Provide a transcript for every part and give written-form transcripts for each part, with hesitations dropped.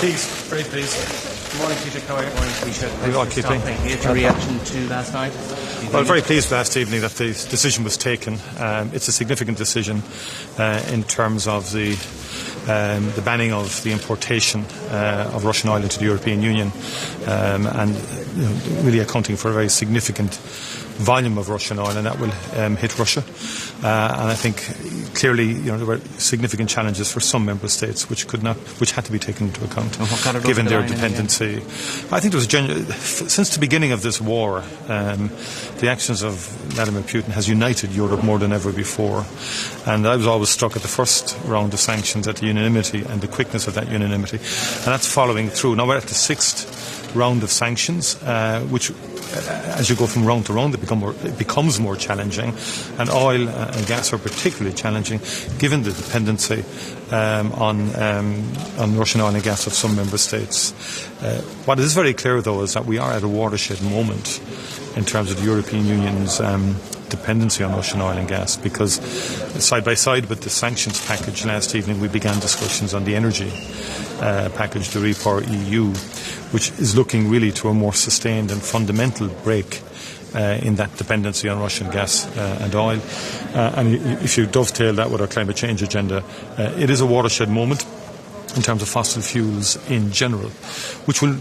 Please, very pleased. Good morning, Peter. Good morning, Peter. Very well, keeping. Your reaction to last night? Well, very pleased last evening that the decision was taken. It's a significant decision in terms of the banning of the importation of Russian oil into the European Union, and really accounting for a very significant volume of Russian oil, and that will hit Russia. And I think clearly, there were significant challenges for some member states which had to be taken into account, given their dependency. I think there was since the beginning of this war, the actions of Vladimir Putin has united Europe more than ever before. And I was always struck at the first round of sanctions at the unanimity and the quickness of that unanimity, and that's following through. Now we're at the sixth round of sanctions, which, as you go from round to round, it becomes more challenging, and oil and gas are particularly challenging given the dependency on Russian oil and gas of some member states. What is very clear, though, is that we are at a watershed moment in terms of the European Union's dependency on Russian oil and gas, because side by side with the sanctions package last evening, we began discussions on the energy package, the REPower EU, which is looking really to a more sustained and fundamental break in that dependency on Russian gas and oil. And if you dovetail that with our climate change agenda, it is a watershed moment in terms of fossil fuels in general, which will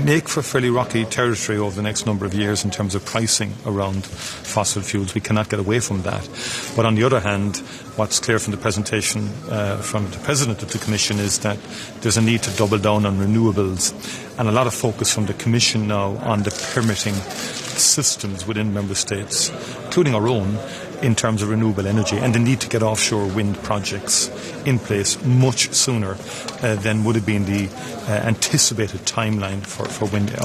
make for fairly rocky territory over the next number of years in terms of pricing around fossil fuels. We cannot get away from that. But on the other hand, what's clear from the presentation from the President of the Commission is that there's a need to double down on renewables, and a lot of focus from the Commission now on the permitting systems within member states, including our own, in terms of renewable energy, and the need to get offshore wind projects in place much sooner than would have been the anticipated timeline for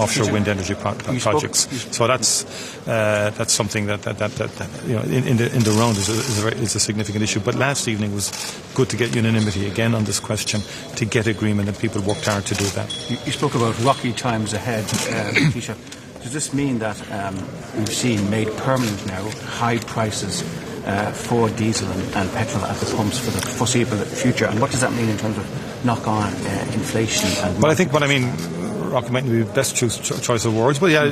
offshore wind energy projects. So that's something that in the round is a significant issue. But last evening was good to get unanimity again on this question, to get agreement, and people worked hard to do that. You spoke about rocky times ahead, Taoiseach. Does this mean that we've seen made permanent now high prices for diesel and petrol at the pumps for the foreseeable future? And what does that mean in terms of knock-on inflation? Well, I think what I mean, Rocky, might be the best choice of words, but yeah,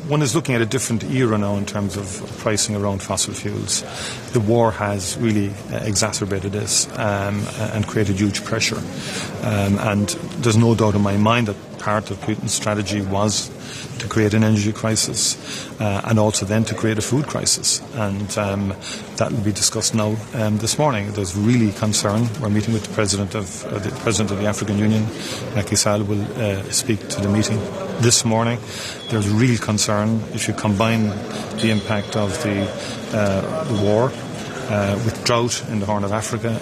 one is looking at a different era now in terms of pricing around fossil fuels. The war has really exacerbated this and created huge pressure. And there's no doubt in my mind that part of Putin's strategy was to create an energy crisis and also then to create a food crisis. And that will be discussed now this morning. There's really concern. We're meeting with the President of the African Union. Macky Sall will speak to the meeting this morning. There's real concern if you combine the impact of the war with drought in the Horn of Africa.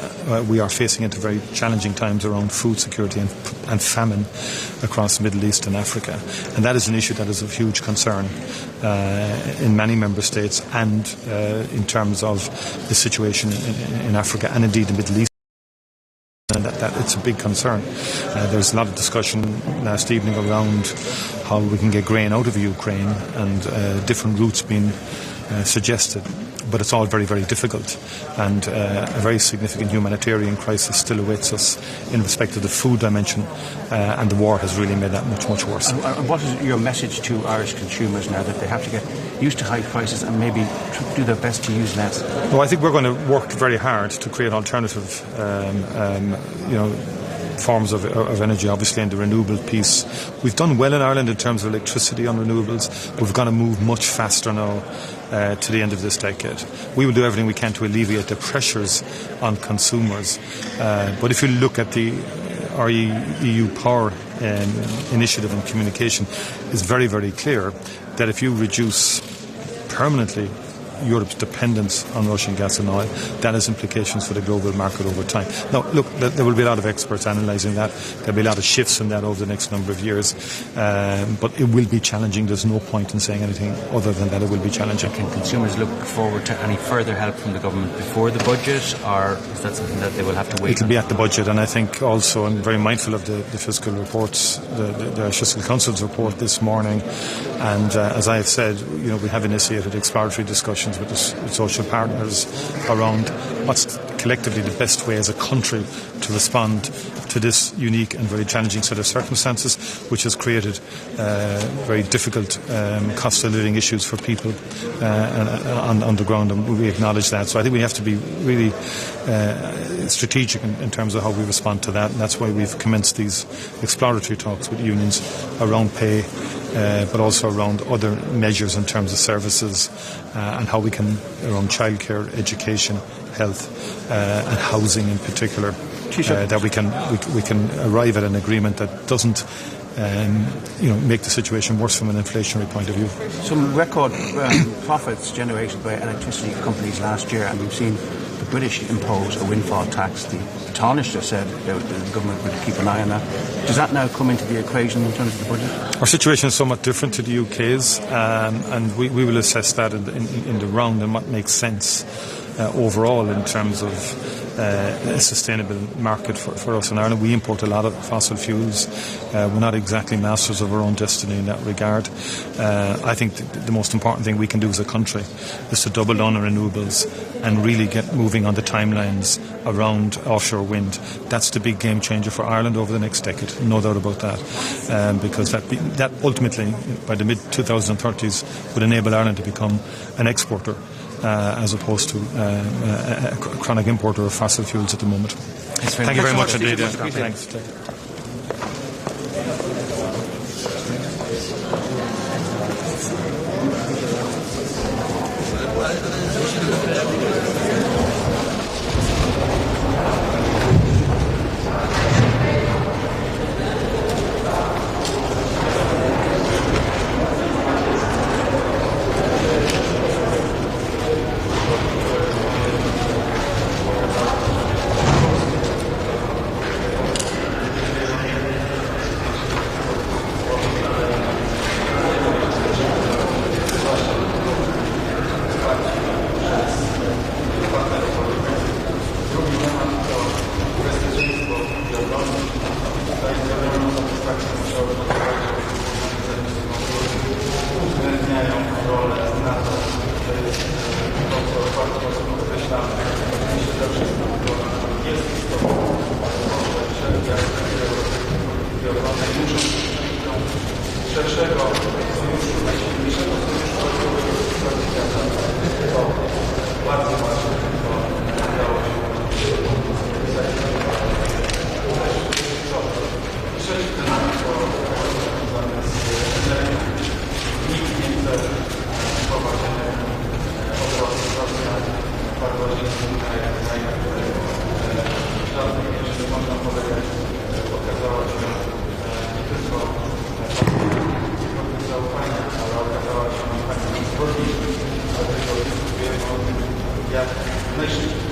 We are facing into very challenging times around food security and famine across the Middle East and Africa. And that is an issue that is of huge concern in many member states, and in terms of the situation in Africa and indeed the Middle East. And that it's a big concern. There's a lot of discussion last evening around how we can get grain out of Ukraine, and different routes being suggested. But it's all very, very difficult, and a very significant humanitarian crisis still awaits us in respect of the food dimension, and the war has really made that much, much worse. And what is your message to Irish consumers now that they have to get used to high prices and maybe do their best to use less? Well, I think we're going to work very hard to create alternative forms of energy, obviously, in the renewable piece. We've done well in Ireland in terms of electricity on renewables, but we've got to move much faster now to the end of this decade. We will do everything we can to alleviate the pressures on consumers. But if you look at the EU Power initiative and communication, it's very, very clear that if you reduce permanently Europe's dependence on Russian gas and oil, that has implications for the global market over time. Now, look, there will be a lot of experts analysing that. There will be a lot of shifts in that over the next number of years. But it will be challenging. There's no point in saying anything other than that it will be challenging. Can consumers look forward to any further help from the government before the budget, or is that something that they will have to wait? It will be at the budget, and I think also I'm very mindful of the fiscal reports, the Fiscal Council's report this morning. And as I have said, we have initiated exploratory discussions with the social partners around what's collectively the best way as a country to respond to this unique and very challenging set of circumstances, which has created very difficult cost of living issues for people on the ground, and we acknowledge that. So I think we have to be really strategic in terms of how we respond to that, and that's why we've commenced these exploratory talks with unions around pay, but also around other measures in terms of services and how we can, around childcare, education, health and housing in particular, that we can arrive at an agreement that doesn't make the situation worse from an inflationary point of view. Some record profits generated by electricity companies last year, and we've seen the British impose a windfall tax. The Taoiseach said the government would keep an eye on that. Does that now come into the equation in terms of the budget? Our situation is somewhat different to the UK's, and we will assess that in the round and what makes sense overall in terms of a sustainable market for us in Ireland. We import a lot of fossil fuels. We're not exactly masters of our own destiny in that regard. I think the most important thing we can do as a country is to double down on renewables and really get moving on the timelines around offshore wind. That's the big game changer for Ireland over the next decade, no doubt about that, because that ultimately, by the mid-2030s, would enable Ireland to become an exporter as opposed to a chronic importer of fossil fuels at the moment. Thank you very much indeed. Thanks. Gracias.